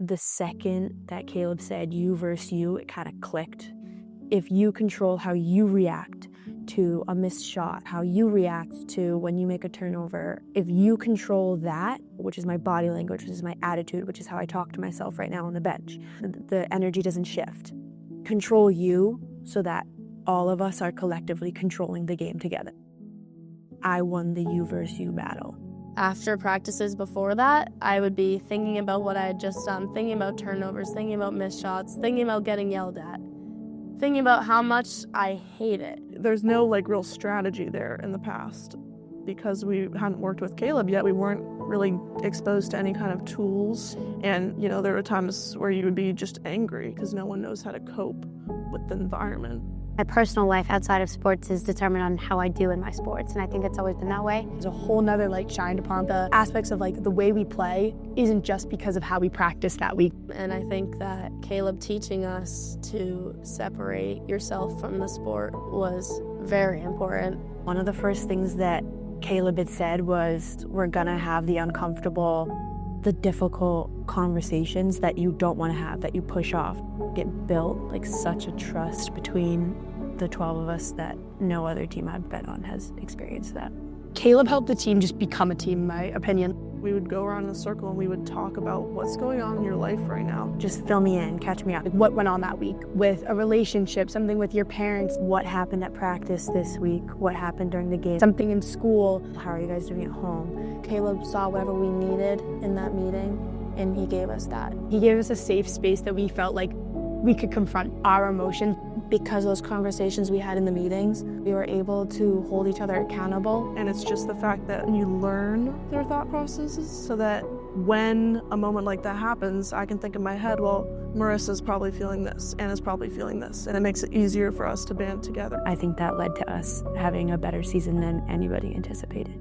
The second that Kaleb said you versus you, it kind of clicked. If you control how you react to a missed shot, how you react to when you make a turnover, if you control that, which is my body language, which is my attitude, which is how I talk to myself right now on the bench, the energy doesn't shift. Control you so that all of us are collectively controlling the game together. I won the you versus you battle. After practices before that, I would be thinking about what I had just done, thinking about turnovers, thinking about missed shots, thinking about getting yelled at, thinking about how much I hate it. There's no real strategy there in the past. Because we hadn't worked with Kaleb yet, we weren't really exposed to any kind of tools. And, there were times where you would be just angry because no one knows how to cope with the environment. My personal life outside of sports is determined on how I do in my sports, and I think it's always been that way. There's a whole nother light shined upon the aspects of the way we play isn't just because of how we practice that week. And I think that Kaleb teaching us to separate yourself from the sport was very important. One of the first things that Kaleb had said was, we're gonna have the uncomfortable, the difficult conversations that you don't want to have, that you push off. Get built such a trust between the 12 of us that no other team I've been on has experienced that. Kaleb helped the team just become a team, in my opinion. We would go around in a circle and we would talk about what's going on in your life right now. Just fill me in, catch me up. What went on that week with a relationship, something with your parents. What happened at practice this week? What happened during the game? Something in school. How are you guys doing at home? Kaleb saw whatever we needed in that meeting, and he gave us that. He gave us a safe space that we felt like we could confront our emotions. Because those conversations we had in the meetings, we were able to hold each other accountable. And it's just the fact that you learn their thought processes so that when a moment like that happens, I can think in my head, well, Marissa's probably feeling this, Anna's probably feeling this, and it makes it easier for us to band together. I think that led to us having a better season than anybody anticipated.